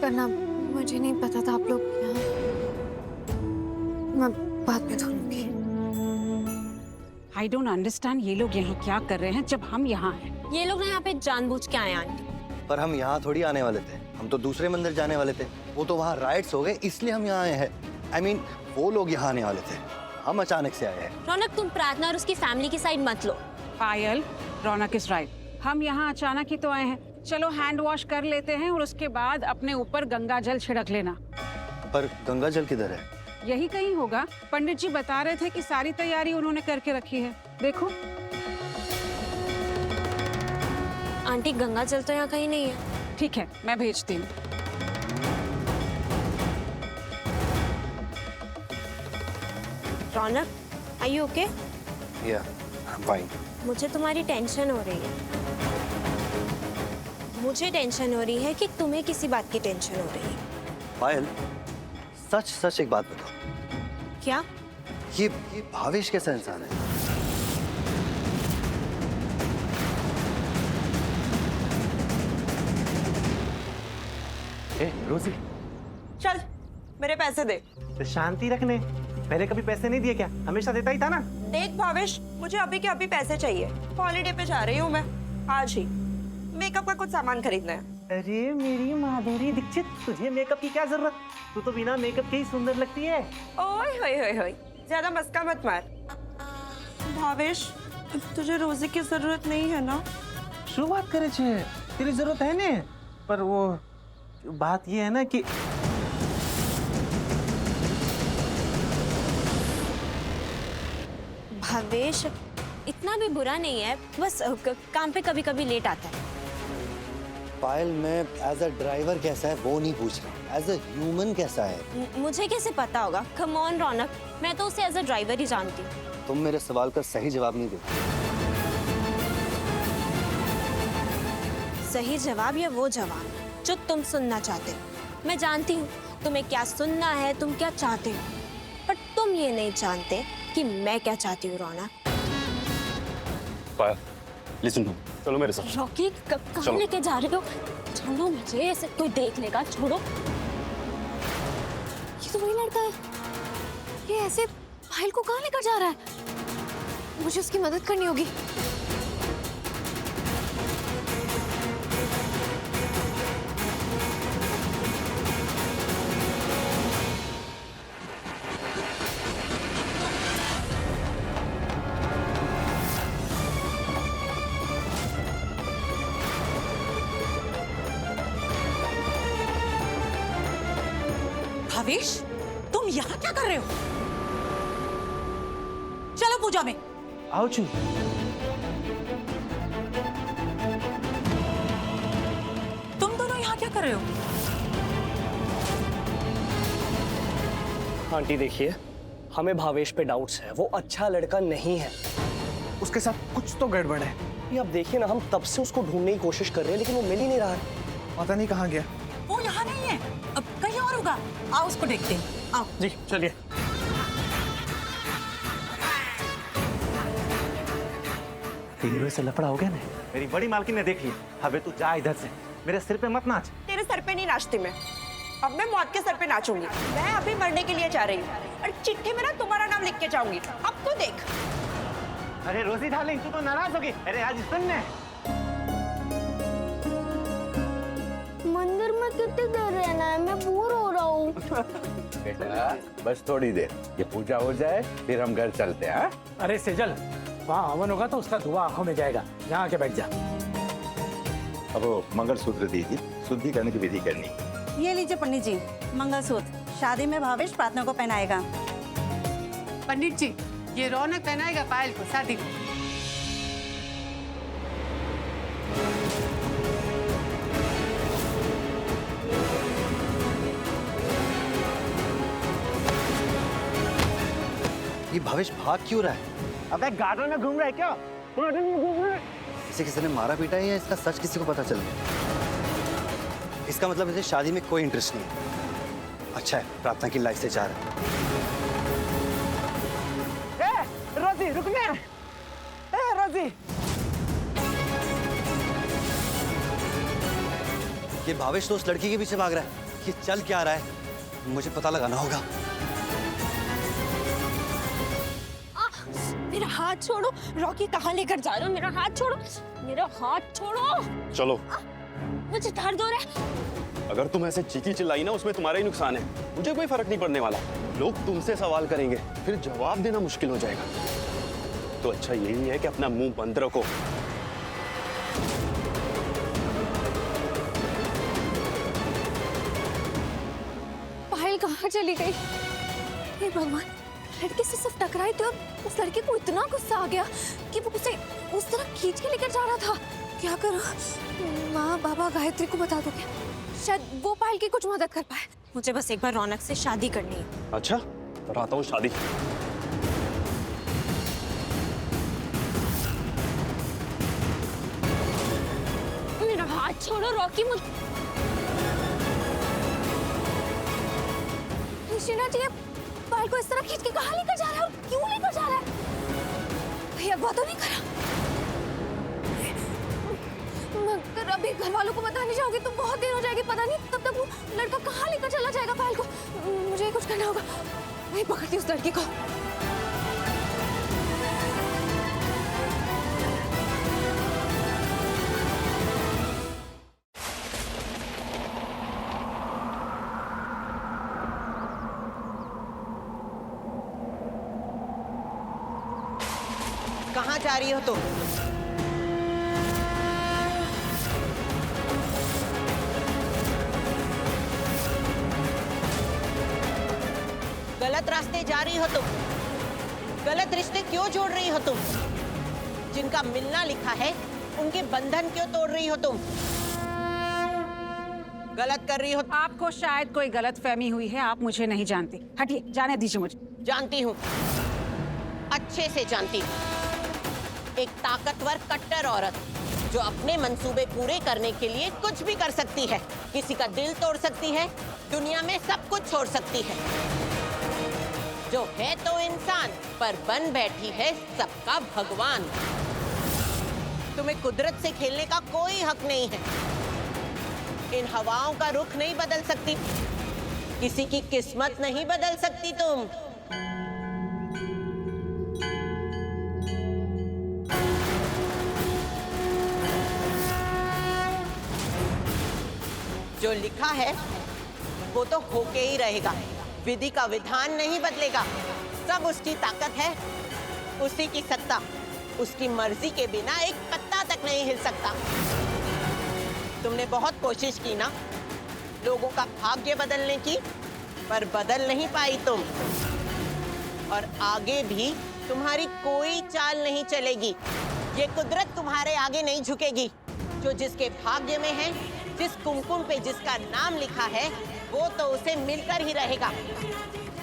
करना, मुझे नहीं पता था आप लोग यहाँ। मैं बाद में धो लूंगी। आई डोंट अंडरस्टैंड, ये लोग यहाँ क्या कर रहे हैं जब हम यहाँ हैं? ये लोग ना यहाँ पे जानबूझ के आए आंटी। पर हम यहाँ थोड़ी आने वाले थे, हम तो दूसरे मंदिर जाने वाले थे। वो तो वहाँ राइट्स हो गए, इसलिए हम यहाँ आए हैं। I mean, वो लोग यहाँ आने वाले थे, हम अचानक से आए हैं। रौनक, तुम प्रार्थना और उसकी फैमिली की साइड मत लो। पायल, रौनक इज राइट, हम यहाँ अचानक ही तो आए हैं। चलो हैंड वॉश कर लेते हैं और उसके बाद अपने ऊपर गंगा जल छिड़क लेना। पर गंगा जल किधर है? यही कहीं होगा, पंडित जी बता रहे थे कि सारी तैयारी उन्होंने करके रखी है। देखो आंटी, गंगा जल तो यहाँ कहीं नहीं है। ठीक है, मैं भेजती हूँ। रौनक, आर यू ओके? या फाइन। मुझे तुम्हारी टेंशन हो रही है। मुझे टेंशन हो रही है कि तुम्हें किसी बात की टेंशन हो रही है। पायल, सच सच एक बात बताओ, क्या? ये भावेश कैसा इंसान है? ए, रोजी, चल मेरे पैसे दे। तो शांति रखने, पहले कभी पैसे नहीं दिए क्या? हमेशा देता ही था ना। देख भावेश, मुझे अभी के अभी पैसे चाहिए। हॉलीडे पे जा रही हूँ मैं आज ही। मेकअप का कुछ सामान खरीदना है। अरे मेरी माधुरी दीक्षित, तुझे मेकअप की क्या जरूरत? तू तो बिना मेकअप के ही सुंदर लगती है। ओए होए होए होए, ज्यादा मस्का मत मार। भावेश, तुझे रोजी की जरूरत नहीं है ना? શું વાત કરે છે? तेरी जरूरत है ने? पर वो बात ये है ना कि भावेश इतना भी बुरा नहीं है, बस काम पे कभी कभी लेट आता है। पायल, मैं एज अ ड्राइवर कैसा है वो नहीं पूछ रहा, एज अ ह्यूमन कैसा है। मुझे कैसे पता होगा? कम ऑन रौनक, मैं तो उसे एज अ ड्राइवर ही जानती हूँ। तुम मेरे सवाल का सही जवाब नहीं दे। सही जवाब या वो जवाब जो तुम सुनना चाहते हो। मैं जानती हूँ तुम्हें क्या सुनना है, तुम क्या चाहते हो, पर तुम ये नहीं जानते कि मैं क्या चाहती हूँ। रौनक, पायल, लिसन टू, चलो मेरे साथ। रॉकी, कहाँ लेके जा रहे हो? छोड़ो मुझे, ऐसे कोई देख लेगा। छोड़ो। ये तो वही लड़का है। ये ऐसे पायल को कहाँ लेकर जा रहा है? मुझे उसकी मदद करनी होगी। भावेश, तुम यहाँ क्या कर रहे हो? चलो पूजा में। आओ चू। तुम दोनों यहाँ क्या कर रहे हो? आंटी देखिए, हमें भावेश पे डाउट्स है। वो अच्छा लड़का नहीं है, उसके साथ कुछ तो गड़बड़ है। ये आप देखिए ना, हम तब से उसको ढूंढने की कोशिश कर रहे हैं लेकिन वो मिल ही नहीं रहा है। पता नहीं कहाँ गया। वो यहाँ नहीं है, अब कहीं और होगा। आओ उसको देखते हैं। आओ। जी चलिए। तेरी वजह से लफड़ा हो गया ना। मेरी बड़ी मालकिन ने देख लिया। अबे तू जा इधर से, मेरे सिर पे मत नाच। तेरे सर पे नहीं नाचती मैं, अब मैं मौत के सर पे नाचूंगी। मैं अभी मरने के लिए जा रही हूँ और चिट्ठी में ना तुम्हारा नाम लिख के जाऊंगी। अब तो देख। अरे रोजी डार्लिंग, तू तो नाराज होगी। अरे आज सुनने, मंदिर में कितनी देर रहना है? मैं बोर हो रहा हूँ। बेटा बस थोड़ी देर, ये पूजा हो जाए फिर हम घर चलते हैं। अरे सेजल, वहाँ हवन होगा तो उसका धुआं आंखों में जाएगा। यहाँ आके बैठ जा। अब वो मंगलसूत्र दीजिए, शुद्धि करने की विधि करनी। ये लीजिए पंडित जी, मंगलसूत्र। शादी में भावेश प्रार्थना को पहनाएगा। पंडित जी, ये रौनक पहनाएगा पायल को शादी में। ये भावेश भाग क्यों रहा है? अबे गार्डन में घूम रहा है क्या? गार्डन में घूम रहा है। इसे किसी ने मारा पीटा है या इसका सच किसी को पता चल गया? इसका मतलब इसे शादी में कोई इंटरेस्ट नहीं है। अच्छा है, प्रार्थना की लाइफ से जा रहा है। रोजी रुकने। रोजी, ये भावेश तो उस लड़की के पीछे भाग रहा है। कि चल क्या रहा है, मुझे पता लगाना होगा। मेरा हाथ छोड़ो रॉकी, कहाँ लेकर जा रहे हो? मेरा हाथ छोड़ो, मेरा हाथ छोड़ो। चलो। मुझे दर्द हो रहा है। अगर तुम ऐसे चीखी चिल्लाई ना, उसमें तुम्हारा ही नुकसान है, मुझे कोई फर्क नहीं पड़ने वाला। लोग तुमसे सवाल करेंगे, फिर जवाब देना मुश्किल हो जाएगा। तो अच्छा यही है कि अपना मुंह बंद रखो। पायल कहाँ चली गई? हे भगवान, लड़के से सिर्फ टकराई थी और उस लड़के को इतना गुस्सा आ गया कि वो उसे उस तरह खींच के लेकर जा रहा था। क्या करूं? माँ बाबा गायत्री को बता दो क्या? शायद वो पायल की कुछ मदद कर पाए। मुझे बस एक बार रौनक से शादी करनी है। अच्छा, कराता हूँ शादी। मेरा हाथ छोड़ो रॉकी। शीना जी, पायल को इस तरह खींच के कहाँ लेकर जा रहा है और क्यों लेकर जा रहा है? भैया अगवा तो नहीं करा? मगर अभी घर वालों को बताने जाओगे तो बहुत देर हो जाएगी। पता नहीं तब तक वो लड़का कहाँ लेकर चला जाएगा पायल को। मुझे कुछ करना होगा। मैं पकड़ती हूँ उस लड़की को। कहाँ जा रही हो तुम? गलत रास्ते जा रही हो तुम। गलत रिश्ते क्यों जोड़ रही हो तुम? जिनका मिलना लिखा है उनके बंधन क्यों तोड़ रही हो तुम? गलत कर रही हो। आपको शायद कोई गलतफहमी हुई है, आप मुझे नहीं जानती। हटिए, जाने दीजिए मुझे। जानती हूँ, अच्छे से जानती हूँ। एक ताकतवर कट्टर औरत जो अपने मंसूबे पूरे करने के लिए कुछ भी कर सकती है। किसी का दिल तोड़ सकती है, दुनिया में सब कुछ छोड़ सकती है। जो है तो इंसान, पर बन बैठी है सबका भगवान। तुम्हें कुदरत से खेलने का कोई हक नहीं है। इन हवाओं का रुख नहीं बदल सकती, किसी की किस्मत नहीं बदल सकती तुम। जो लिखा है वो तो होके ही रहेगा। विधि का विधान नहीं बदलेगा। सब उसकी ताकत है, उसी की सत्ता। उसकी मर्जी के बिना एक पत्ता तक नहीं हिल सकता। तुमने बहुत कोशिश की ना लोगों का भाग्य बदलने की, पर बदल नहीं पाई तुम। और आगे भी तुम्हारी कोई चाल नहीं चलेगी। ये कुदरत तुम्हारे आगे नहीं झुकेगी। जो जिसके भाग्य में है, जिस कुमकुम पे जिसका नाम लिखा है, वो तो उसे मिलकर ही रहेगा।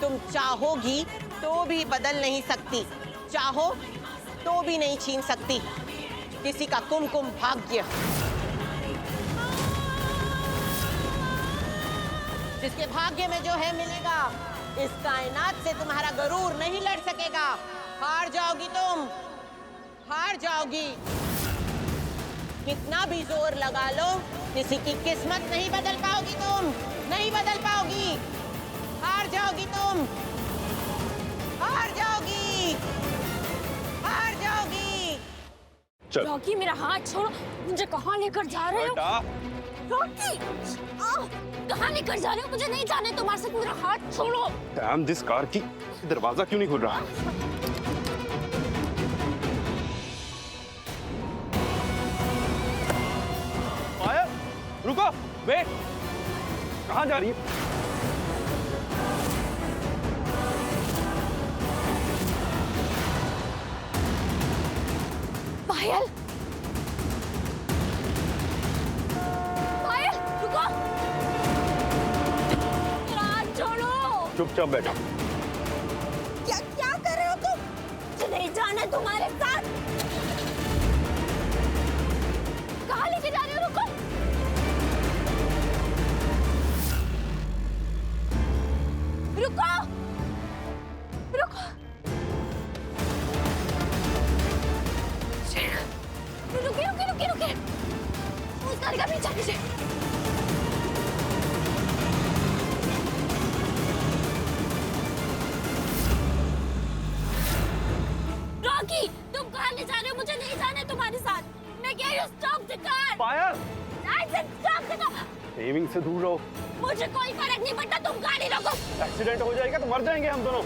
तुम चाहोगी तो भी बदल नहीं सकती, चाहो तो भी नहीं छीन सकती किसी का कुमकुम भाग्य। जिसके भाग्य में जो है मिलेगा। इस कायनात से तुम्हारा गरूर नहीं लड़ सकेगा। हार जाओगी तुम, हार जाओगी। कितना भी जोर लगा लो, किसी की किस्मत नहीं बदल पाओगी तुम, नहीं बदल पाओगी। हार जाओगी तुम, हार जाओगी, हार जाओगी। चल। रॉकी मेरा हाथ छोड़ो। मुझे कहाँ लेकर जा रहे हो? रॉकी, कहाँ लेकर जा रहे हो? मुझे नहीं जाने तुम्हारे साथ। मेरा हाथ छोड़ो। डैम दिस कार की दरवाजा क्यों नहीं खुल रहा? पायल, रुको, वेट। कहाँ जा रही है? पायल, पायल, रुको। मेरा हाथ छोड़ो। चुपचाप बैठो। क्या क्या कर रहे हो तुम? मुझे नहीं जाना तुम्हारे साथ। कहाँ लेके जा रहे हो? रुको। रुको, रुको। रुकिए, रुकिए, रुकिए, रुकिए। उस गाड़ी का पीछा कीजिए। Stop the car. Payal, I said stop the car. एविंग से दूर रहो। मुझे कोई फर्क नहीं पड़ता, तुम गाड़ी रोको। एक्सीडेंट हो जाएगा तो मर जाएंगे हम दोनों।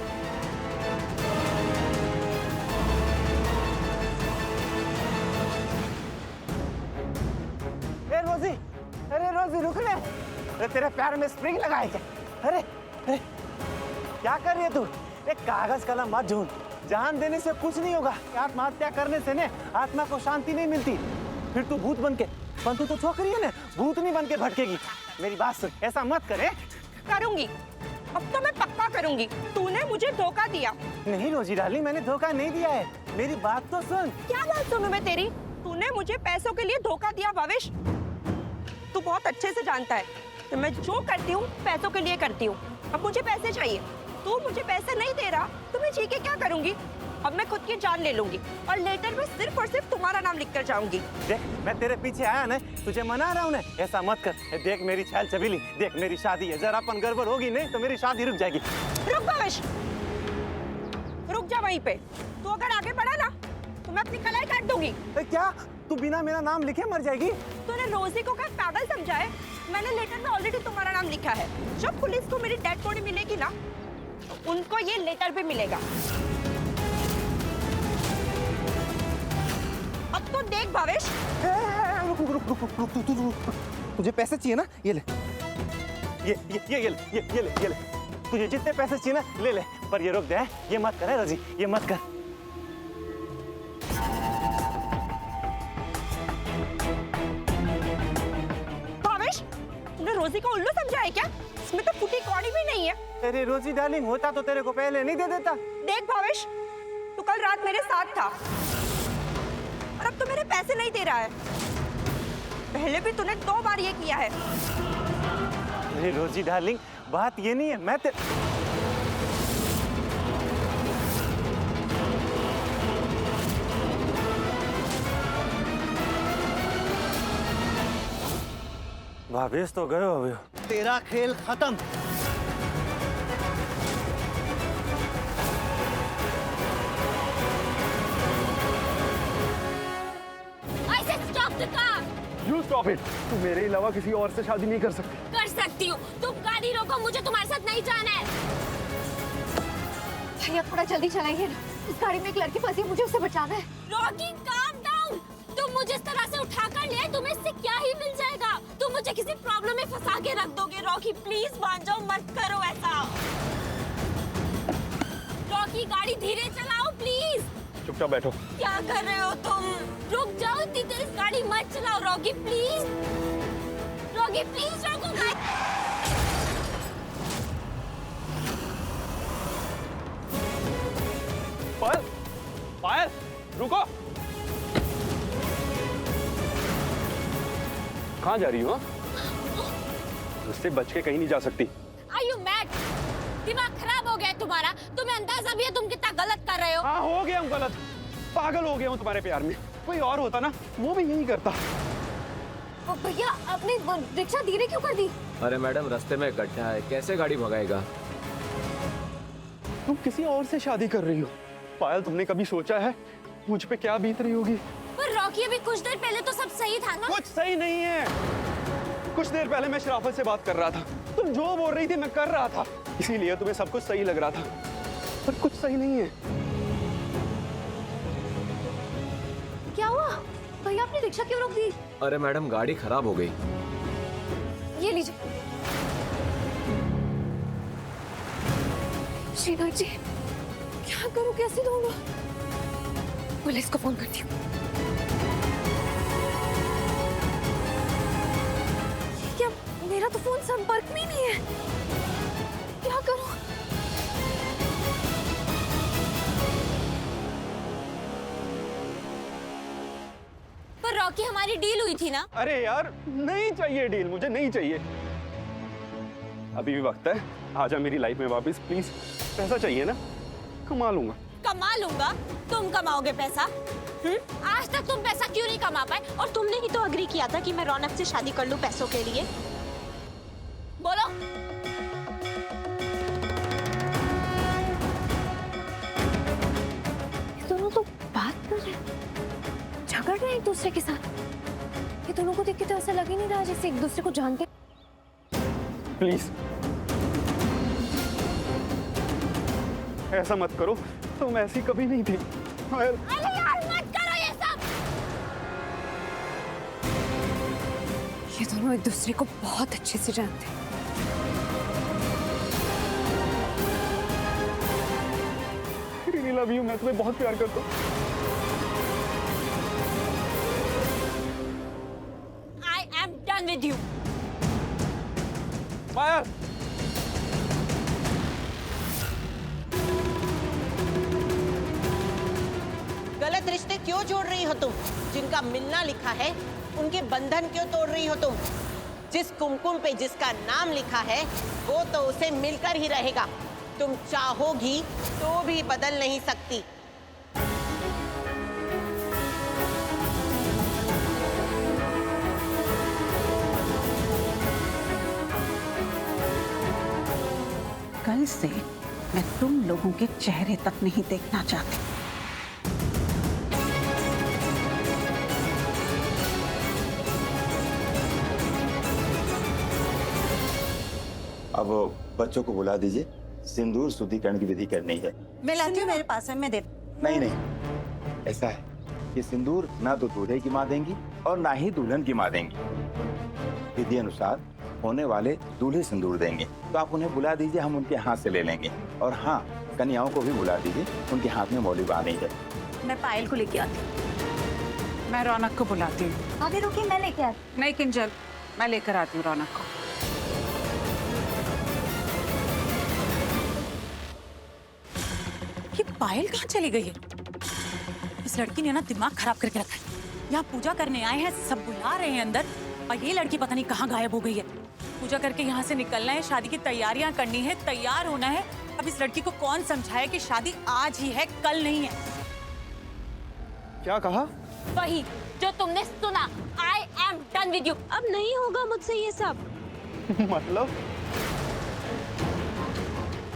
ए रोजी, अरे रोजी रुक ले। अरे तेरे पैर में स्प्रिंग लगा है क्या? अरे अरे क्या कर रही है तू? एक कागज कलम मत ढूंढ, जान देने से कुछ नहीं होगा। आत्महत्या करने से ने आत्मा को शांति नहीं मिलती। फिर तू भूत बन के, पर तू तो छोकरी है ना, भूत नहीं बन के भटकेगी। मेरी बात सुन, ऐसा मत करे। करूंगी, अब तो मैं पक्का करूंगी। तूने मुझे धोखा दिया। नहीं रोजी डार्लिंग, मैंने धोखा नहीं दिया है। मेरी बात तो सुन। क्या बात सुनूं मैं तेरी? तूने मुझे पैसों के लिए धोखा दिया भावेश। तू बहुत अच्छे से जानता है कि मैं जो करती हूँ पैसों के लिए करती हूँ। अब मुझे पैसे चाहिए, तू मुझे पैसे नहीं दे रहा तो मैं जी के क्या करूंगी? अब मैं खुद की जान ले लूंगी और लेटर में सिर्फ और सिर्फ तुम्हारा नाम लिख कर जाऊंगी। देख, मैं तेरे पीछे आया ना, तुझे मना रहा हूँ ना, ऐसा मत कर। देख मेरी छैल छबीली, देख मेरी शादी है, जरा अपन गड़बड़ होगी नहीं तो मेरी शादी रुक जाएगी। रुक भावेश, रुक जा वहीं पे। तू अगर आगे बढ़ा ना तो मैं अपनी कलाई काट दूंगी। क्या तू बिना मेरा नाम लिखे मर जाएगी? तूने रोजी को क्या पागल समझा है? मैंने लेटर में ऑलरेडी तुम्हारा नाम लिखा है। जब पुलिस को मेरी डेड बॉडी मिलेगी ना, उनको ये लेटर भी मिलेगा। अब तो देख भावेश। रुक रुक रुक रुक रुक, तू तुझे पैसे चाहिए ना, ये ले, ये ले। तुझे जितने पैसे चाहिए ना ले ले, पर ये रुक दे, ये मत कर रोजी, ये मत कर। भावेश, तूने रोजी को उल्लू समझा है क्या? इसमें तो फूटी कौड़ी भी नहीं है। तेरी रोजी डार्लिंग, होता तो तेरे को पहले नहीं दे देता। देख भावेश, तू कल रात मेरे साथ था और अब तो मेरे पैसे नहीं दे रहा है। पहले भी तूने 2 बार ये किया है। अरे रोजी डार्लिंग, बात ये नहीं है, मैं भावेश तो गए हो। तेरा खेल खत्म। I said stop the car. You stop it. तू मेरे अलावा किसी और से शादी नहीं कर सकती। कर सकती हूँ, तुम गाड़ी रोको, मुझे तुम्हारे साथ नहीं जाना है। भैया थोड़ा जल्दी चलाइए ना, इस गाड़ी में एक लड़की फंसी है, मुझे उससे बचाना है। Rocky calm down. तुम मुझे इस तरह से उठा कर ले, तुम्हें इससे क्या ही मिल जाएगा? तुम मुझे किसी प्रॉब्लम में फंसा के रख दोगे। रॉकी प्लीज मान जाओ, मत करो ऐसा। रॉकी गाड़ी धीरे चलाओ प्लीज। चुपचाप बैठो। क्या कर रहे हो तुम? रुक जाओ, इतनी तेज गाड़ी मत चलाओ। रॉकी प्लीज, रॉकी प्लीज रोको गाड़ी। पायल, पायल, रुको। कहाँ जा रही हो? उससे बच के कहीं नहीं जा सकती। Are you mad? दिमाग खराब हो गया है तुम्हारा? तुम्हें अंदाजा भी है तुम कितना गलत कर रहे हो? हाँ, हो गया हूँ गलत, पागल हो गया हूँ तुम्हारे प्यार में। कोई और होता ना, वो भी यही करता। भैया आपने रिक्शा धीरे क्यों कर दी? अरे मैडम, रास्ते में गड्ढा है, कैसे गाड़ी भगाएगा? तुम किसी और से शादी कर रही हो। पायल, तुमने कभी सोचा है मुझ पे क्या बीत रही होगी? पर रॉकी, अभी कुछ देर पहले तो सब सही था ना? कुछ सही नहीं है। कुछ देर पहले मैं शराफत से बात कर रहा था, तुम जो बोल रही थी मैं कर रहा था, इसीलिए तुम्हें सब कुछ सही लग रहा था, पर कुछ सही नहीं है। क्या हुआ भैया, आपने रिक्शा क्यों रोक दी? अरे मैडम, गाड़ी खराब हो गई। ये लीजिए। श्रीनाथ जी, क्या करूं, कैसे दूंगा? पुलिस को फोन करती हूँ। क्या मेरा तो फोन संपर्क में ही नहीं है, क्या करूं? पर रॉकी, हमारी डील हुई थी ना? अरे यार, नहीं चाहिए डील, मुझे नहीं चाहिए। अभी भी वक्त है, आजा मेरी लाइफ में वापस प्लीज। पैसा चाहिए ना, कमा लूंगा। कमा लूंगा? तुम कमाओगे पैसा? आज तक तुम पैसा क्यों नहीं कमा पाए? और तुमने ही तो अग्री किया था कि मैं रौनक से शादी कर लूं पैसों के लिए। बोलो। दोनों तो बात कर रहे हैं, झगड़ रहे हैं एक दूसरे के साथ। ये दोनों को देख के तो ऐसा लग ही नहीं रहा जैसे एक दूसरे को जानते। प्लीज ऐसा मत करो, तुम ऐसी कभी नहीं थी। अरे यार मत करो ये सब। ये दोनों एक दूसरे को बहुत अच्छे से जानते हैं। I love you, मैं तुम्हें बहुत प्यार करता हूँ। I am done with you. पायल, गलत रिश्ते क्यों जोड़ रही हो तुम? जिनका मिलना लिखा है उनके बंधन क्यों तोड़ रही हो तुम? जिस कुमकुम पे जिसका नाम लिखा है वो तो उसे मिलकर ही रहेगा। तुम चाहोगी तो भी बदल नहीं सकती। कल से मैं तुम लोगों के चेहरे तक नहीं देखना चाहती। अब बच्चों को बुला दीजिए, सिंदूर शुद्धिकरण की विधि करनी है। मैं लाती हूँ, मेरे पास है, मैं दे। नहीं नहीं, ऐसा है कि सिंदूर ना तो दूल्हे की माँ देंगी और ना ही दुल्हन की माँ देंगी। विधि अनुसार होने वाले दूल्हे सिंदूर देंगे, तो आप उन्हें बुला दीजिए, हम उनके हाथ से ले लेंगे। और हाँ, कन्याओं को भी बुला दीजिए, उनके हाथ में मौली बांधी है। मैं पायल को लेके आती हूँ। मैं रौनक को बुलाती हूँ। आगे रुकी, मैं लेके आती। नहीं किंजल, मैं लेकर आती हूँ रौनक को। ये पायल कहाँ चली गई है? इस लड़की ने ना दिमाग खराब करके रखा है। यहाँ पूजा करने आए हैं, सब बुला रहे हैं अंदर, और ये लड़की पता नहीं कहाँ गायब हो गई है। पूजा करके यहाँ से निकलना है, शादी की तैयारियां करनी है, तैयार होना है। अब इस लड़की को कौन समझाए कि शादी आज ही है, कल नहीं है। क्या कहा? वही जो तुमने सुना। I am done with you. अब नहीं होगा मुझसे ये सब। मतलब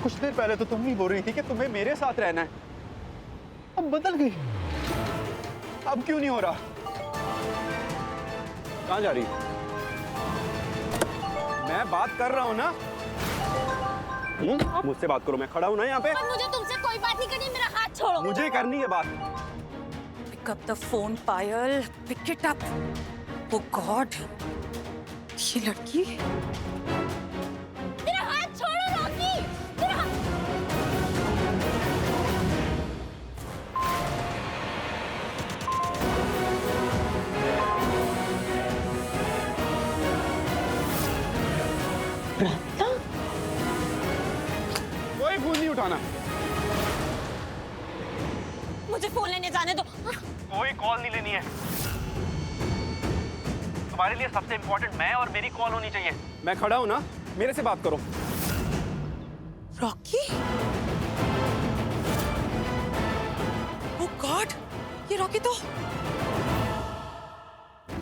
कुछ देर पहले तो तुम ही बोल रही थी कि तुम्हें मेरे साथ रहना है, अब बदल गई। अब क्यों नहीं हो रहा? कहाँ जा रही? मैं बात कर रहा हूँ ना। मुझसे बात करो, मैं खड़ा हूँ ना यहाँ पे। मुझे तुमसे कोई बात नहीं करनी, मेरा हाथ छोड़ो। मुझे करनी है बात। Pick up the phone, Payal. Pick it up. Oh God, ये लड़की। मेरा हाथ छोड़ो रॉकी। मेरा हाथ। कोई फोन नहीं उठाना। मुझे फोन लेने जाने दो। कोई कॉल नहीं लेनी है। तुम्हारे लिए सबसे इम्पोर्टेंट मैं और मेरी कॉल होनी चाहिए। मैं खड़ा हूं ना, मेरे से बात करो। रॉकी? Oh God, ये रॉकी तो।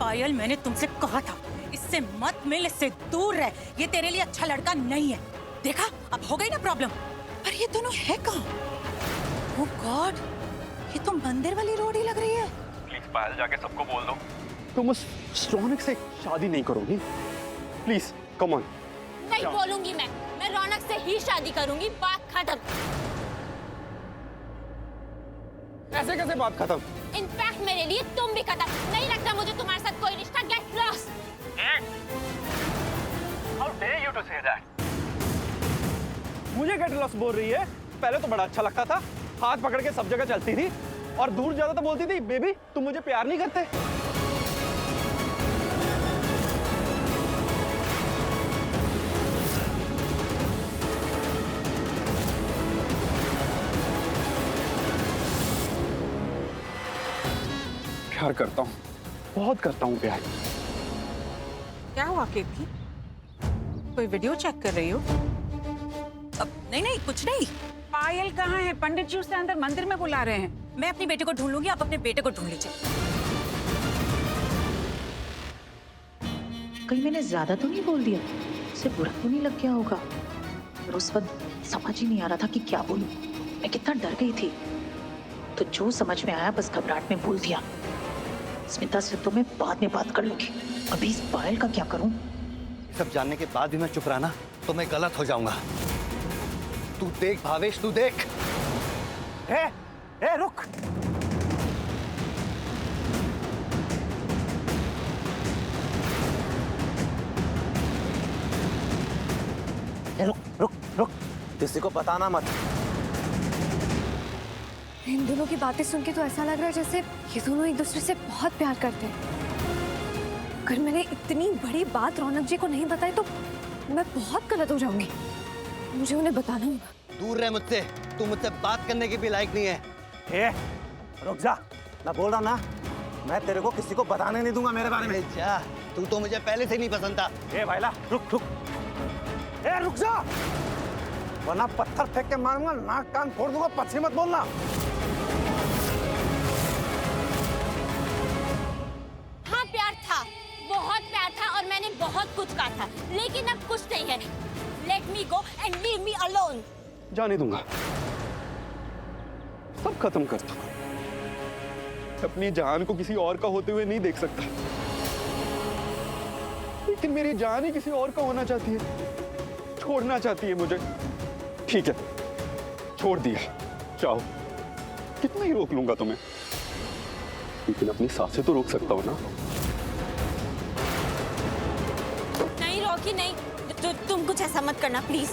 पायल, मैंने तुमसे कहा था इससे मत मिल, इससे दूर रह। ये तेरे लिए अच्छा लड़का नहीं है। देखा, अब हो गई ना प्रॉब्लम। पर ये दोनों है कहाँ? Oh God, ये तो मंदिर वाली रोड ही लग रही है। प्लीज पायल, जाके सबको बोल दो तुम उस रौनक से शादी नहीं करोगी। Please come on. नहीं बोलूंगी मैं रौनक से ही शादी करूंगी, बात खत्म। ऐसे कैसे बात खत्म? इनफैक्ट मेरे लिए तुम भी खत्म। नहीं लगता मुझे तुम्हारे साथ कोई रिश्ता। Get lost. How dare you to say that? मुझे गेट लॉस्ट बोल रही है? पहले तो बड़ा अच्छा लगता था, हाथ पकड़ के सब जगह चलती थी, और दूर जाता तो बोलती थी बेबी तुम मुझे प्यार नहीं करते। प्यार करता हूँ, बहुत करता हूँ प्यार। क्या हुआ कीर्ति? कोई वीडियो चेक कर रही हो? अब नहीं, कुछ नहीं। पायल कहाँ है? पंडित जी उसे अंदर मंदिर में बुला रहे हैं। मैं अपनी बेटे को ढूंढ लूंगी, आप अपने बेटे को ढूंढ लीजिए। कहीं मैंने ज्यादा तो नहीं बोल दिया? उसे बुरा तो नहीं लग गया होगा? और उस वक्त समझ ही नहीं आ रहा था कि क्या बोलूं। मैं कितना डर गई थी। तो जो समझ में आया बस घबराहट में बोल दिया। स्मिता से तो मैं बाद में बात कर लूंगी, अभी इस पायल का क्या करूं? ये सब जानने के बाद भी मैं चुप रहा ना तो मैं गलत हो जाऊंगा। तू देख भावेश, तू देख। ए रुक। रुक रुक रुक, किसी को बताना मत। इन दोनों की बातें सुन के तो ऐसा लग रहा है जैसे ये दोनों एक दूसरे से बहुत प्यार करते हैं। अगर मैंने इतनी बड़ी बात रौनक जी को नहीं बताई तो मैं बहुत गलत हो जाऊंगी। मुझे उन्हें बताना होगा। दूर रह मुझसे, तू मुझसे बात करने के भी लायक नहीं है। रुक जा, मैं बोल रहा ना, मैं तेरे को किसी को बताने नहीं दूंगा मेरे बारे में। जा, तू तो मुझे पहले से नहीं पसंद था। भाईला रुक रुक, रुक जा, वरना पत्थर फेंक के मारूंगा, नाक कान फोड़ दूंगा। पछी मत बोलना। हाँ प्यार था, बहुत प्यार था और मैंने बहुत कुछ कहा था, लेकिन अब कुछ नहीं है। Let me go and leave me alone. जाने दूंगा, सब खत्म करता हूं। अपनी जान को किसी और का होते हुए नहीं देख सकता, लेकिन मेरी जान ही किसी और का होना चाहती है, छोड़ना चाहती है मुझे। ठीक है, छोड़ दिया, चाहो कितना ही रोक लूंगा तुम्हें, लेकिन अपनी सांसें तो रोक सकता हूं ना। नहीं रॉकी नहीं, तुम कुछ ऐसा मत करना प्लीज।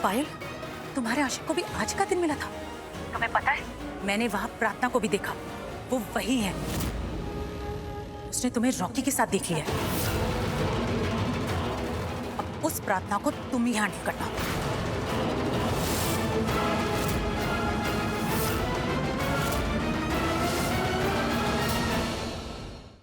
पायल, तुम्हारे आशिक को भी आज का दिन मिला था। तुम्हें पता है, मैंने वहां प्रार्थना को भी देखा, वो वही है। उसने तुम्हें रॉकी के साथ देख लिया है। अब उस प्रार्थना को तुम ही हैंडल करना।